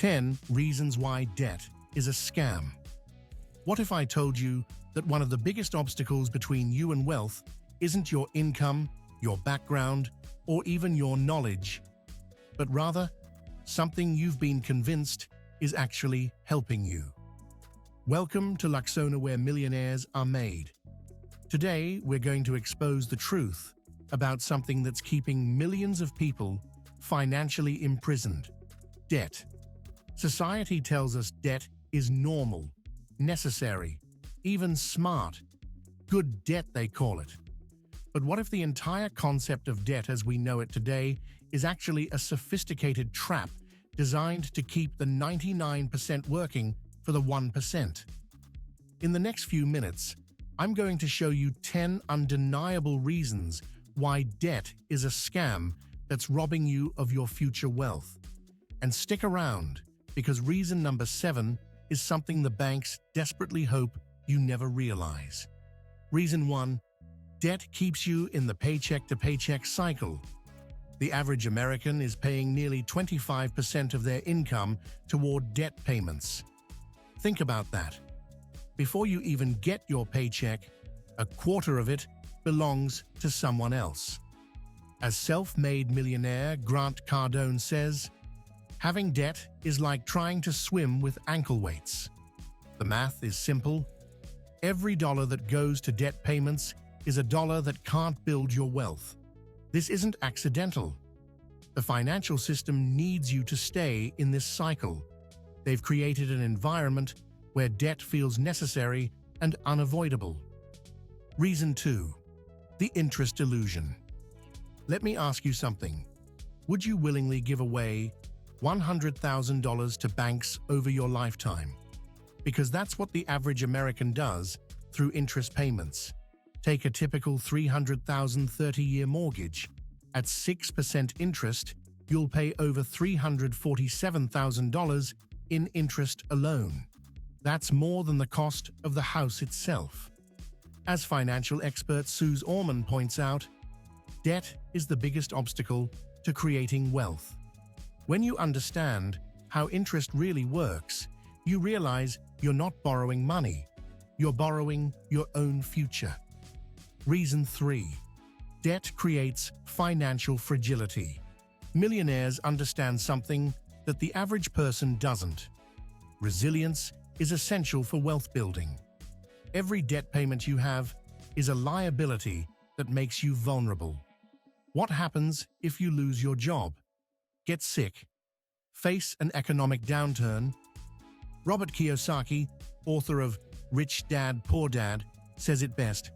10 Reasons Why Debt is a Scam. What if I told you that one of the biggest obstacles between you and wealth isn't your income, your background, or even your knowledge, but rather something you've been convinced is actually helping you? Welcome to Luxona, where millionaires are made. Today, we're going to expose the truth about something that's keeping millions of people financially imprisoned: debt. Society tells us debt is normal, necessary, even smart. Good debt, they call it. But what if the entire concept of debt as we know it today is actually a sophisticated trap designed to keep the 99% working for the 1%? In the next few minutes, I'm going to show you 10 undeniable reasons why debt is a scam that's robbing you of your future wealth. And stick around, because reason number 7 is something the banks desperately hope you never realize. Reason 1. Debt keeps you in the paycheck-to-paycheck cycle. The average American is paying nearly 25% of their income toward debt payments. Think about that. Before you even get your paycheck, a quarter of it belongs to someone else. As self-made millionaire Grant Cardone says, having debt is like trying to swim with ankle weights. The math is simple. Every dollar that goes to debt payments is a dollar that can't build your wealth. This isn't accidental. The financial system needs you to stay in this cycle. They've created an environment where debt feels necessary and unavoidable. Reason 2. The interest illusion. Let me ask you something. Would you willingly give away $100,000 to banks over your lifetime? Because that's what the average American does through interest payments. Take a typical $300,000 30-year mortgage. At 6% interest, you'll pay over $347,000 in interest alone. That's more than the cost of the house itself. As financial expert Suze Orman points out, debt is the biggest obstacle to creating wealth. When you understand how interest really works, you realize you're not borrowing money, you're borrowing your own future. Reason 3. Debt creates financial fragility. Millionaires understand something that the average person doesn't. Resilience is essential for wealth building. Every debt payment you have is a liability that makes you vulnerable. What happens if you lose your job, get sick, face an economic downturn? Robert Kiyosaki, author of Rich Dad, Poor Dad, says it best: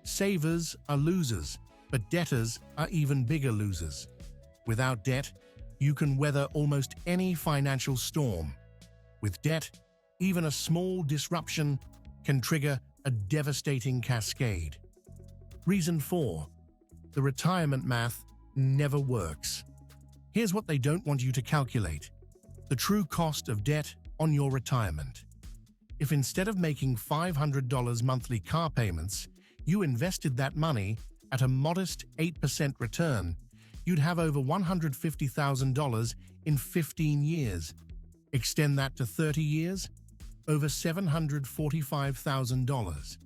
savers are losers, but debtors are even bigger losers. Without debt, you can weather almost any financial storm. With debt, even a small disruption can trigger a devastating cascade. Reason 4. The retirement math never works. Here's what they don't want you to calculate: the true cost of debt on your retirement. If instead of making $500 monthly car payments, you invested that money at a modest 8% return, you'd have over $150,000 in 15 years. Extend that to 30 years, over $745,000.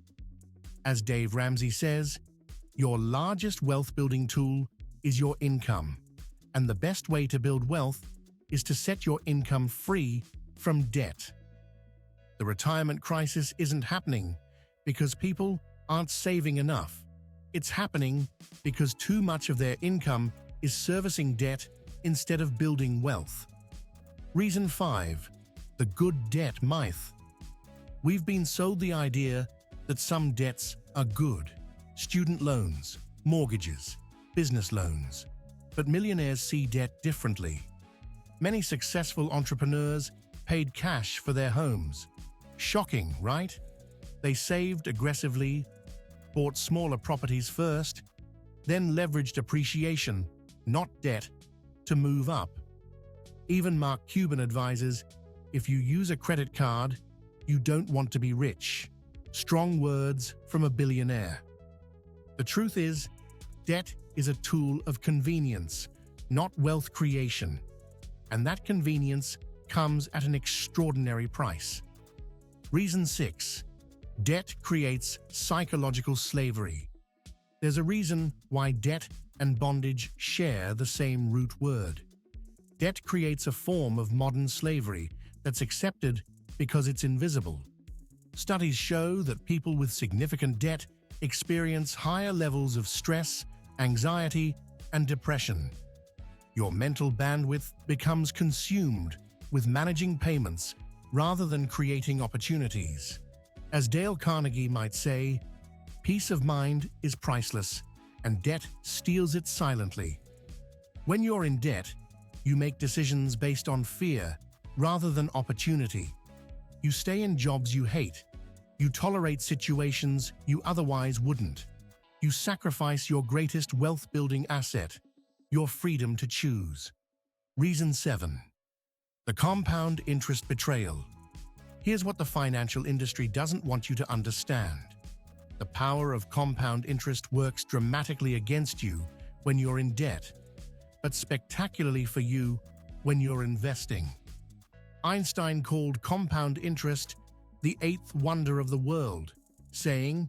As Dave Ramsey says, your largest wealth-building tool is your income, and the best way to build wealth is to set your income free from debt. The retirement crisis isn't happening because people aren't saving enough. It's happening because too much of their income is servicing debt instead of building wealth. Reason 5. The good debt myth. We've been sold the idea that some debts are good: student loans, mortgages, business loans. But millionaires see debt differently. Many successful entrepreneurs paid cash for their homes. Shocking, right? They saved aggressively, bought smaller properties first, then leveraged appreciation, not debt, to move up. Even Mark Cuban advises, if you use a credit card, you don't want to be rich. Strong words from a billionaire. The truth is, debt is a tool of convenience, not wealth creation. And that convenience comes at an extraordinary price. Reason 6. Debt creates psychological slavery. There's a reason why debt and bondage share the same root word. Debt creates a form of modern slavery that's accepted because it's invisible. Studies show that people with significant debt experience higher levels of stress, anxiety, and depression. Your mental bandwidth becomes consumed with managing payments rather than creating opportunities. As Dale Carnegie might say, peace of mind is priceless, and debt steals it silently. When you're in debt, you make decisions based on fear rather than opportunity. You stay in jobs you hate. You tolerate situations you otherwise wouldn't. You sacrifice your greatest wealth-building asset, your freedom to choose. Reason 7. The compound interest betrayal. Here's what the financial industry doesn't want you to understand. The power of compound interest works dramatically against you when you're in debt, but spectacularly for you when you're investing. Einstein called compound interest the eighth wonder of the world, saying,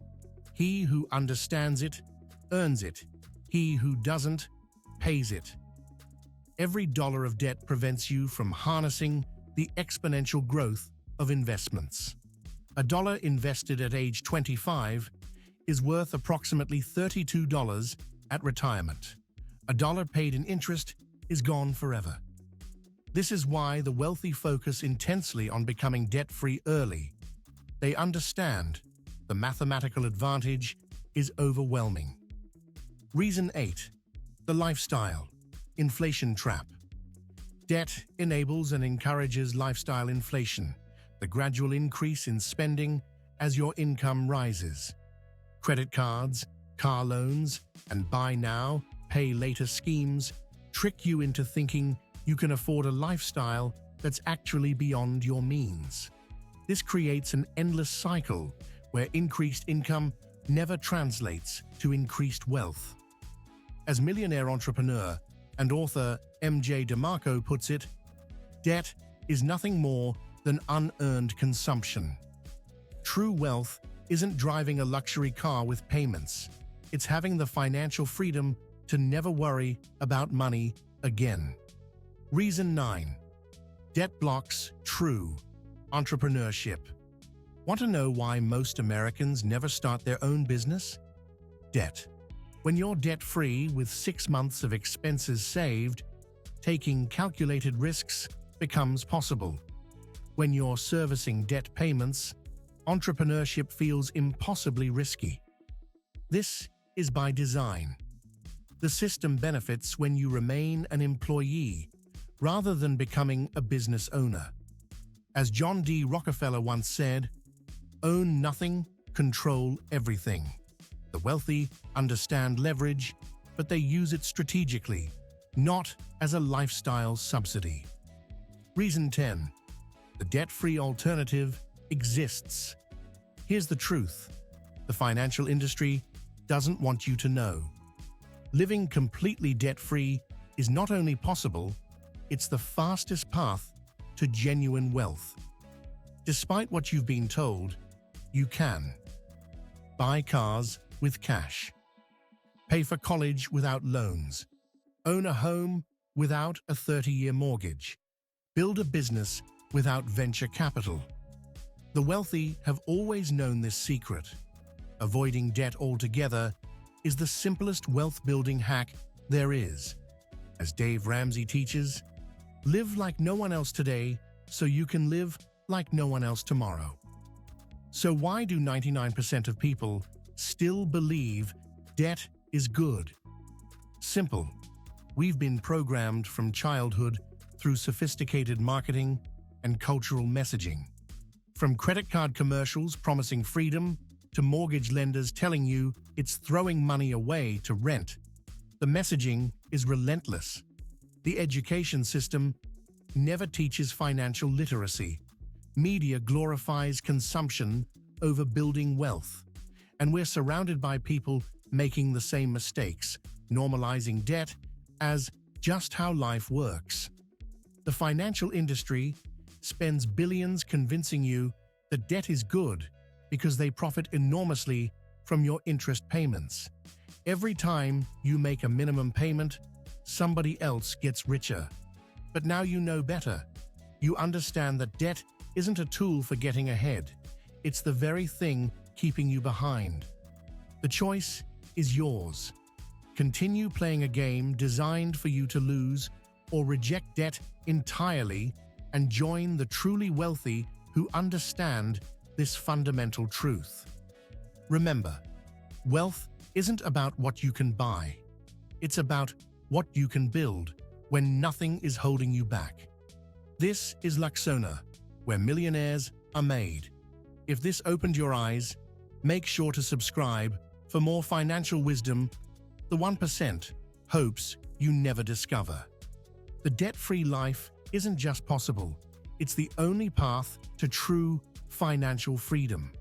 "He who understands it, earns it. He who doesn't, pays it." Every dollar of debt prevents you from harnessing the exponential growth of investments. A dollar invested at age 25 is worth approximately $32 at retirement. A dollar paid in interest is gone forever. This is why the wealthy focus intensely on becoming debt-free early. They understand the mathematical advantage is overwhelming. Reason 8. The lifestyle inflation trap. Debt enables and encourages lifestyle inflation, the gradual increase in spending as your income rises. Credit cards, car loans, and buy now, pay later schemes trick you into thinking you can afford a lifestyle that's actually beyond your means. This creates an endless cycle where increased income never translates to increased wealth. As millionaire entrepreneur and author M.J. DeMarco puts it, debt is nothing more than unearned consumption. True wealth isn't driving a luxury car with payments. It's having the financial freedom to never worry about money again. Reason 9. Debt blocks true entrepreneurship. Want to know why most Americans never start their own business? Debt. When you're debt-free with 6 months of expenses saved, taking calculated risks becomes possible. When you're servicing debt payments, entrepreneurship feels impossibly risky. This is by design. The system benefits when you remain an employee rather than becoming a business owner. As John D. Rockefeller once said, "Own nothing, control everything." The wealthy understand leverage, but they use it strategically, not as a lifestyle subsidy. Reason 10. The debt-free alternative exists. Here's the truth. The financial industry doesn't want you to know. Living completely debt-free is not only possible, it's the fastest path to genuine wealth. Despite what you've been told, you can buy cars with cash, pay for college without loans, own a home without a 30-year mortgage, build a business without venture capital. The wealthy have always known this secret. Avoiding debt altogether is the simplest wealth-building hack there is. As Dave Ramsey teaches, live like no one else today so you can live like no one else tomorrow. So why do 99% of people still believe debt is good? Simple. We've been programmed from childhood through sophisticated marketing and cultural messaging. From credit card commercials promising freedom to mortgage lenders telling you it's throwing money away to rent, the messaging is relentless. The education system never teaches financial literacy. Media glorifies consumption over building wealth. And we're surrounded by people making the same mistakes, normalizing debt as just how life works. The financial industry spends billions convincing you that debt is good because they profit enormously from your interest payments. Every time you make a minimum payment, somebody else gets richer. But now you know better. You understand that debt isn't a tool for getting ahead. It's the very thing keeping you behind. The choice is yours. Continue playing a game designed for you to lose, or reject debt entirely and join the truly wealthy who understand this fundamental truth. Remember, wealth isn't about what you can buy. It's about what you can build when nothing is holding you back. This is Luxona, where millionaires are made. If this opened your eyes, make sure to subscribe for more financial wisdom the 1% hopes you never discover. The debt-free life isn't just possible, it's the only path to true financial freedom.